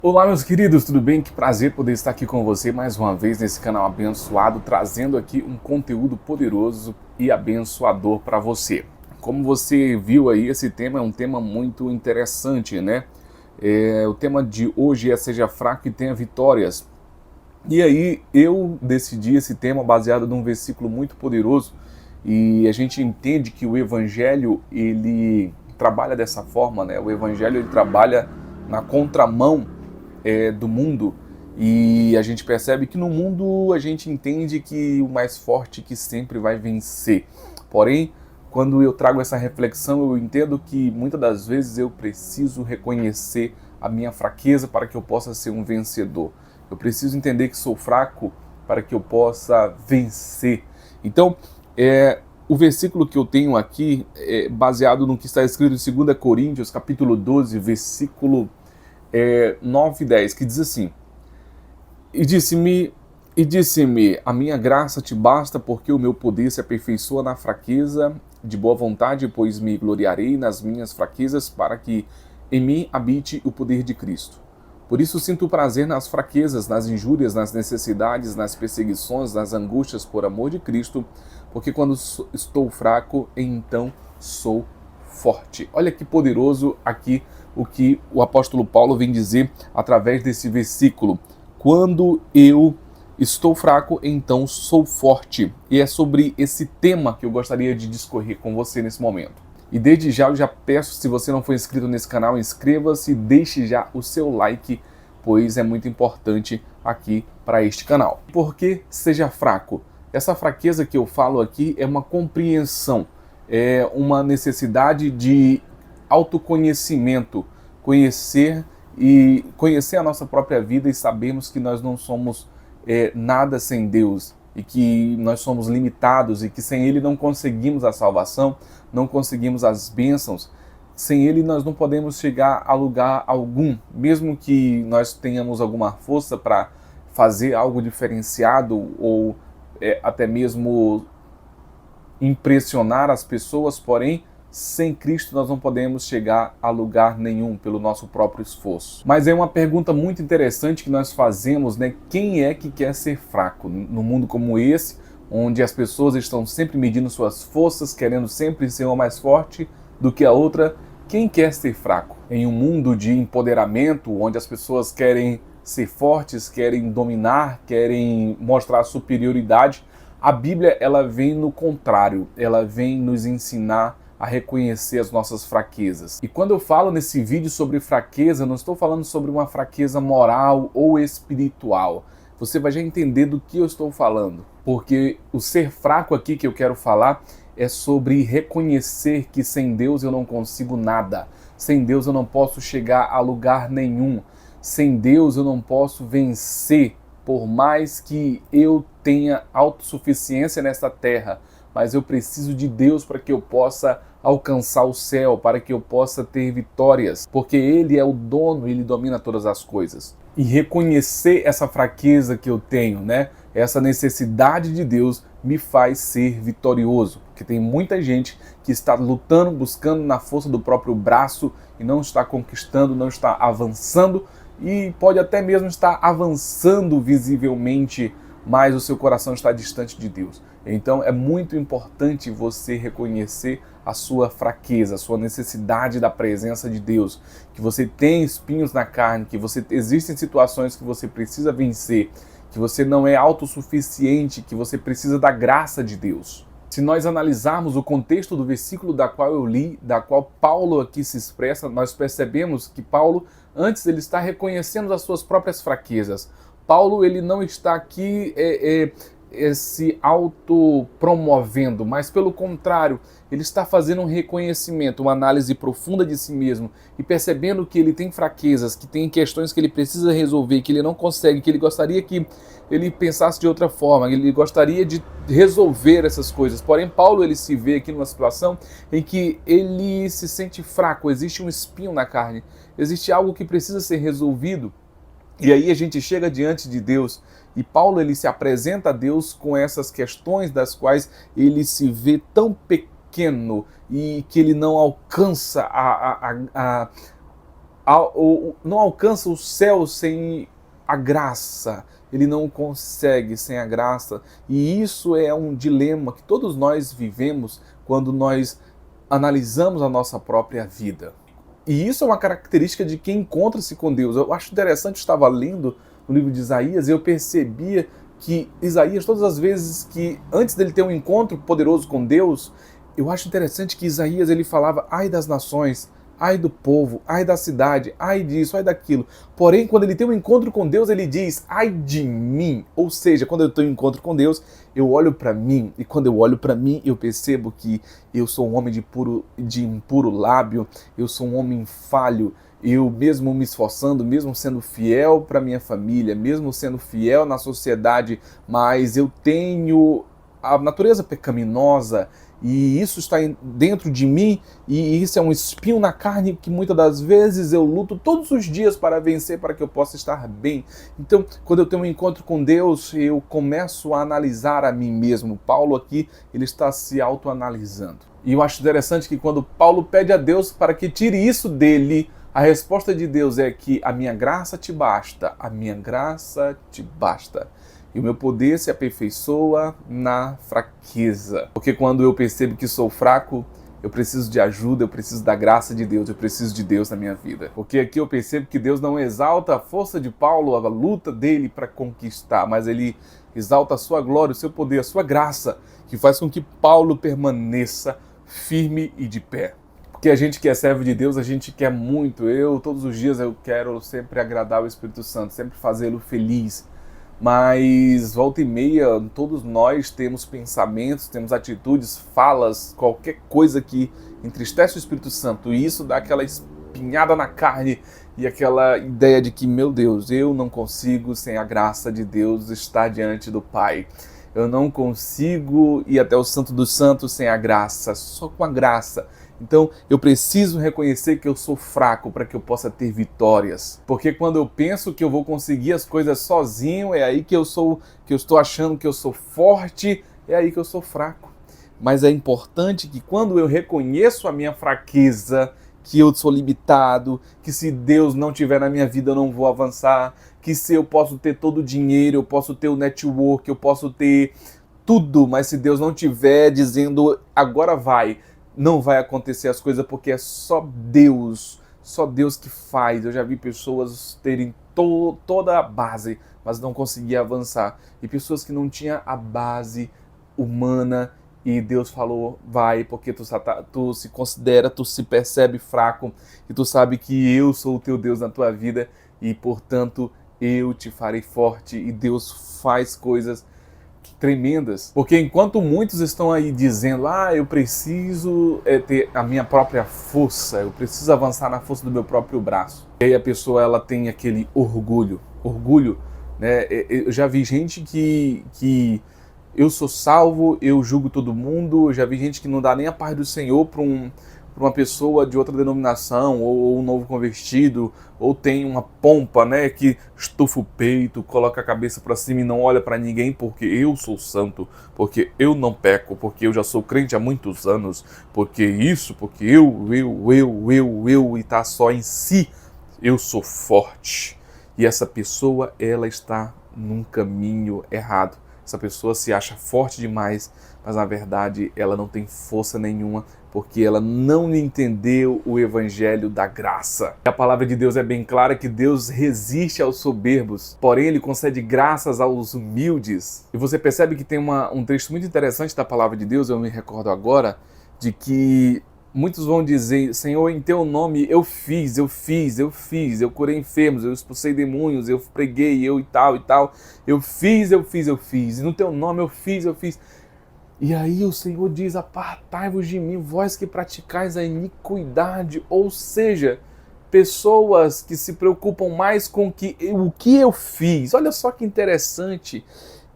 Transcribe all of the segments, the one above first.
Olá, meus queridos, tudo bem? Que prazer poder estar aqui com você mais uma vez nesse canal abençoado, trazendo aqui um conteúdo poderoso e abençoador para você. Como você viu aí, esse tema é um tema muito interessante, né? O tema de hoje é Seja Fraco e Tenha Vitórias. E aí eu decidi esse tema baseado num versículo muito poderoso e a gente entende que o Evangelho, ele trabalha dessa forma, né? O Evangelho, ele trabalha na contramão do mundo, e a gente percebe que no mundo a gente entende que o mais forte que sempre vai vencer. Porém, quando eu trago essa reflexão, eu entendo que muitas das vezes eu preciso reconhecer a minha fraqueza para que eu possa ser um vencedor. Eu preciso entender que sou fraco para que eu possa vencer. Então, o versículo que eu tenho aqui é baseado no que está escrito em 2 Coríntios, capítulo 12, versículo 9 e 10, que diz assim: E disse-me, a minha graça te basta, porque o meu poder se aperfeiçoa na fraqueza. De boa vontade, pois me gloriarei nas minhas fraquezas, para que em mim habite o poder de Cristo. Por isso sinto prazer nas fraquezas, nas injúrias, nas necessidades, nas perseguições, nas angústias por amor de Cristo, porque quando estou fraco, então sou forte. Olha que poderoso aqui o que o apóstolo Paulo vem dizer através desse versículo. Quando eu estou fraco, então sou forte. E é sobre esse tema que eu gostaria de discorrer com você nesse momento. E desde já eu já peço, se você não for inscrito nesse canal, inscreva-se e deixe já o seu like, pois é muito importante aqui para este canal. Por que seja fraco? Essa fraqueza que eu falo aqui é uma compreensão, é uma necessidade de autoconhecimento, conhecer a nossa própria vida e sabermos que nós não somos nada sem Deus e que nós somos limitados e que sem Ele não conseguimos a salvação, não conseguimos as bênçãos. Sem Ele nós não podemos chegar a lugar algum, mesmo que nós tenhamos alguma força para fazer algo diferenciado ou até mesmo impressionar as pessoas, porém, sem Cristo nós não podemos chegar a lugar nenhum pelo nosso próprio esforço. Mas é uma pergunta muito interessante que nós fazemos, né? Quem é que quer ser fraco? No mundo como esse, onde as pessoas estão sempre medindo suas forças, querendo sempre ser uma mais forte do que a outra, quem quer ser fraco? Em um mundo de empoderamento, onde as pessoas querem ser fortes, querem dominar, querem mostrar superioridade, a Bíblia, ela vem no contrário, ela vem nos ensinar a reconhecer as nossas fraquezas. E quando eu falo nesse vídeo sobre fraqueza, não estou falando sobre uma fraqueza moral ou espiritual. Você vai já entender do que eu estou falando. Porque o ser fraco aqui que eu quero falar é sobre reconhecer que sem Deus eu não consigo nada. Sem Deus eu não posso chegar a lugar nenhum. Sem Deus eu não posso vencer, por mais que eu tenha autossuficiência nesta terra. Mas eu preciso de Deus para que eu possa alcançar o céu, para que eu possa ter vitórias, porque Ele é o dono, Ele domina todas as coisas. E reconhecer essa fraqueza que eu tenho, né? Essa necessidade de Deus me faz ser vitorioso, porque tem muita gente que está lutando, buscando na força do próprio braço e não está conquistando, não está avançando e pode até mesmo estar avançando visivelmente, mas o seu coração está distante de Deus. Então é muito importante você reconhecer a sua fraqueza, a sua necessidade da presença de Deus, que você tem espinhos na carne, que existem situações que você precisa vencer, que você não é autossuficiente, que você precisa da graça de Deus. Se nós analisarmos o contexto do versículo da qual eu li, da qual Paulo aqui se expressa, nós percebemos que Paulo, antes, ele está reconhecendo as suas próprias fraquezas. Paulo, ele não está aqui se autopromovendo, mas pelo contrário, ele está fazendo um reconhecimento, uma análise profunda de si mesmo e percebendo que ele tem fraquezas, que tem questões que ele precisa resolver, que ele não consegue, que ele gostaria que ele pensasse de outra forma, ele gostaria de resolver essas coisas. Porém, Paulo, ele se vê aqui numa situação em que ele se sente fraco, existe um espinho na carne, existe algo que precisa ser resolvido. E aí a gente chega diante de Deus e Paulo, ele se apresenta a Deus com essas questões das quais ele se vê tão pequeno e que ele não alcança não alcança o céu sem a graça. Ele não consegue sem a graça. E isso é um dilema que todos nós vivemos quando nós analisamos a nossa própria vida. E isso é uma característica de quem encontra-se com Deus. Eu acho interessante, eu estava lendo no livro de Isaías e eu percebia que Isaías, todas as vezes que, antes dele ter um encontro poderoso com Deus, eu acho interessante que Isaías ele falava, ai das nações, ai do povo, ai da cidade, ai disso, ai daquilo. Porém, quando ele tem um encontro com Deus, ele diz, ai de mim. Ou seja, quando eu tenho um encontro com Deus, eu olho para mim, e quando eu olho para mim, eu percebo que eu sou um homem de impuro lábio, eu sou um homem falho, eu mesmo me esforçando, mesmo sendo fiel para minha família, mesmo sendo fiel na sociedade, mas eu tenho a natureza pecaminosa, e isso está dentro de mim, e isso é um espinho na carne que muitas das vezes eu luto todos os dias para vencer, para que eu possa estar bem. Então, quando eu tenho um encontro com Deus, eu começo a analisar a mim mesmo. Paulo aqui, ele está se autoanalisando. E eu acho interessante que quando Paulo pede a Deus para que tire isso dele, a resposta de Deus é que a minha graça te basta, a minha graça te basta. E o meu poder se aperfeiçoa na fraqueza. Porque quando eu percebo que sou fraco, eu preciso de ajuda, eu preciso da graça de Deus, eu preciso de Deus na minha vida. Porque aqui eu percebo que Deus não exalta a força de Paulo, a luta dele para conquistar, mas ele exalta a sua glória, o seu poder, a sua graça, que faz com que Paulo permaneça firme e de pé. Porque a gente que é servo de Deus, a gente quer muito. Todos os dias, eu quero sempre agradar o Espírito Santo, sempre fazê-lo feliz. Mas volta e meia, todos nós temos pensamentos, temos atitudes, falas, qualquer coisa que entristece o Espírito Santo. E isso dá aquela espinhada na carne e aquela ideia de que, meu Deus, eu não consigo sem a graça de Deus estar diante do Pai. Eu não consigo ir até o Santo dos Santos sem a graça, só com a graça. Então, eu preciso reconhecer que eu sou fraco para que eu possa ter vitórias. Porque quando eu penso que eu vou conseguir as coisas sozinho, é aí que eu estou achando que eu sou forte, é aí que eu sou fraco. Mas é importante que quando eu reconheço a minha fraqueza, que eu sou limitado, que se Deus não estiver na minha vida eu não vou avançar, que se eu posso ter todo o dinheiro, eu posso ter o network, eu posso ter tudo, mas se Deus não estiver dizendo agora vai, não vai acontecer as coisas, porque é só Deus que faz. Eu já vi pessoas terem toda a base, mas não conseguiam avançar. E pessoas que não tinham a base humana e Deus falou, vai, porque tu se considera, tu se percebe fraco e tu sabe que eu sou o teu Deus na tua vida e, portanto, eu te farei forte. E Deus faz coisas tremendas, porque enquanto muitos estão aí dizendo, eu preciso ter a minha própria força, eu preciso avançar na força do meu próprio braço. E aí a pessoa ela tem aquele orgulho, né? Eu já vi gente que eu sou salvo, eu julgo todo mundo, eu já vi gente que não dá nem a paz do Senhor para uma pessoa de outra denominação, ou um novo convertido, ou tem uma pompa, né, que estufa o peito, coloca a cabeça para cima e não olha para ninguém, porque eu sou santo, porque eu não peco, porque eu já sou crente há muitos anos, porque isso, porque eu, e tá só em si, eu sou forte. E essa pessoa, ela está num caminho errado. Essa pessoa se acha forte demais, mas na verdade ela não tem força nenhuma, porque ela não entendeu o evangelho da graça. A palavra de Deus é bem clara que Deus resiste aos soberbos, porém ele concede graças aos humildes. E você percebe que tem um texto muito interessante da palavra de Deus, eu me recordo agora, de que muitos vão dizer, Senhor, em teu nome eu fiz, eu curei enfermos, eu expulsei demônios, eu preguei, eu e tal, eu fiz, e no teu nome eu fiz. E aí o Senhor diz, apartai-vos de mim, vós que praticais a iniquidade, ou seja, pessoas que se preocupam mais com o que eu fiz. Olha só que interessante.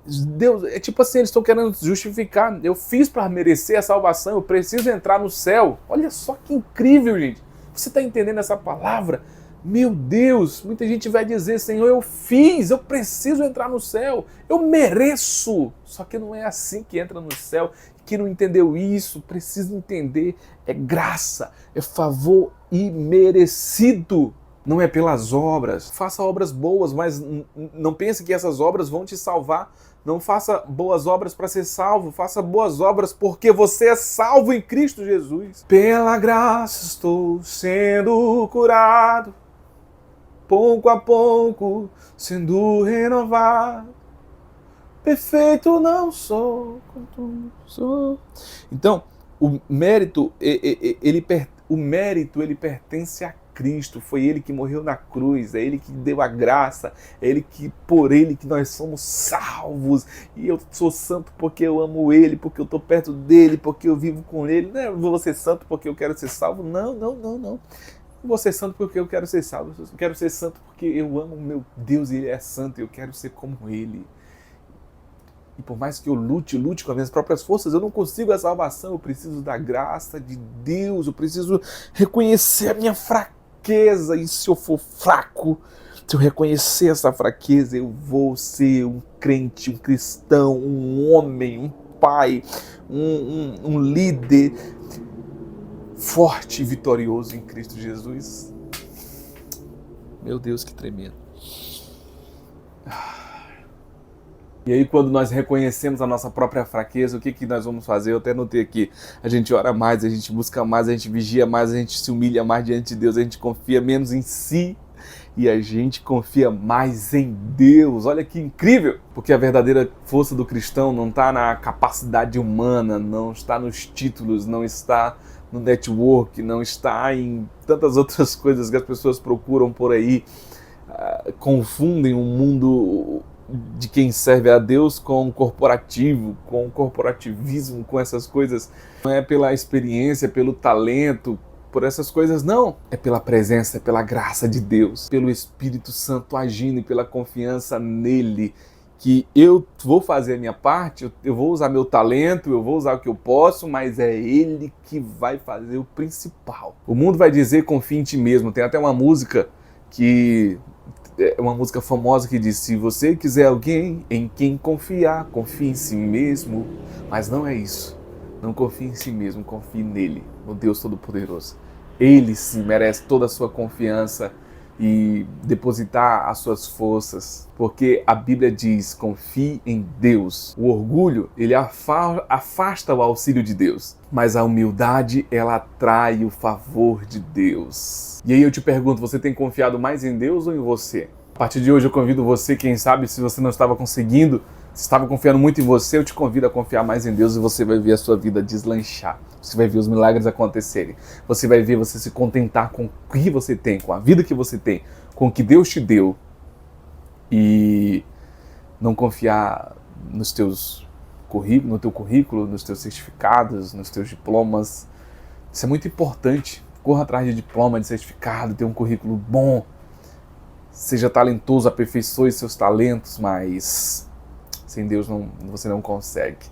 Deus, é tipo assim, eles estão querendo justificar, eu fiz para merecer a salvação, eu preciso entrar no céu. Olha só que incrível, gente. Você está entendendo essa palavra? Meu Deus, muita gente vai dizer, Senhor, eu fiz, eu preciso entrar no céu, eu mereço. Só que não é assim que entra no céu. Quem não entendeu isso, precisa entender, é graça, é favor imerecido. não é pelas obras. Faça obras boas, mas não pense que essas obras vão te salvar. Não faça boas obras para ser salvo, faça boas obras porque você é salvo em Cristo Jesus. Pela graça estou sendo curado, pouco a pouco sendo renovado. Perfeito não sou, contudo sou. Então, o mérito ele pertence a Cristo. Foi Ele que morreu na cruz, é Ele que deu a graça, é por Ele que nós somos salvos. E eu sou santo porque eu amo Ele, porque eu estou perto dEle, porque eu vivo com Ele. Não é vou ser santo porque eu quero ser salvo. Não. Não vou ser santo porque eu quero ser salvo. Eu quero ser santo porque eu amo meu Deus e Ele é santo e eu quero ser como Ele. E por mais que eu lute com as minhas próprias forças, eu não consigo a salvação. Eu preciso da graça de Deus. Eu preciso reconhecer a minha fraqueza. E se eu for fraco, se eu reconhecer essa fraqueza, eu vou ser um crente, um cristão, um homem, um pai, um líder forte e vitorioso em Cristo Jesus. Meu Deus, que tremendo. E aí, quando nós reconhecemos a nossa própria fraqueza, o que nós vamos fazer? Eu até notei aqui, a gente ora mais, a gente busca mais, a gente vigia mais, a gente se humilha mais diante de Deus, a gente confia menos em si e a gente confia mais em Deus. Olha que incrível! Porque a verdadeira força do cristão não está na capacidade humana, não está nos títulos, não está no network, não está em tantas outras coisas que as pessoas procuram por aí, confundem o mundo de quem serve a Deus com o corporativo, com o corporativismo, com essas coisas. Não é pela experiência, pelo talento, por essas coisas, não. É pela presença, é pela graça de Deus, pelo Espírito Santo agindo e pela confiança nele, que eu vou fazer a minha parte, eu vou usar meu talento, eu vou usar o que eu posso, mas é Ele que vai fazer o principal. O mundo vai dizer confia em ti mesmo. Tem até uma música uma música famosa que diz: se você quiser alguém em quem confiar, confie em si mesmo. Mas não é isso. Não confie em si mesmo, confie nele, no Deus Todo-Poderoso. Ele sim merece toda a sua confiança e depositar as suas forças, porque a Bíblia diz: confie em Deus. O orgulho, ele afasta o auxílio de Deus, mas a humildade, ela atrai o favor de Deus. E aí eu te pergunto, você tem confiado mais em Deus ou em você? A partir de hoje eu convido você, quem sabe, se você não estava conseguindo, se estava confiando muito em você, eu te convido a confiar mais em Deus e você vai ver a sua vida deslanchar. Você vai ver os milagres acontecerem. Você vai ver você se contentar com o que você tem, com a vida que você tem, com o que Deus te deu. E não confiar nos teus no teu currículo, nos teus certificados, nos teus diplomas. Isso é muito importante. Corra atrás de diploma, de certificado, ter um currículo bom. Seja talentoso, aperfeiçoe seus talentos, mas sem Deus você não consegue.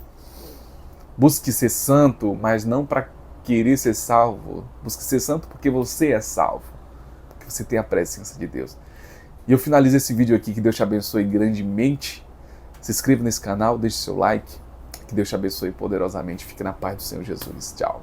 Busque ser santo, mas não para querer ser salvo. Busque ser santo porque você é salvo, porque você tem a presença de Deus. E eu finalizo esse vídeo aqui. Que Deus te abençoe grandemente. Se inscreva nesse canal, deixe seu like. Que Deus te abençoe poderosamente. Fique na paz do Senhor Jesus. Tchau.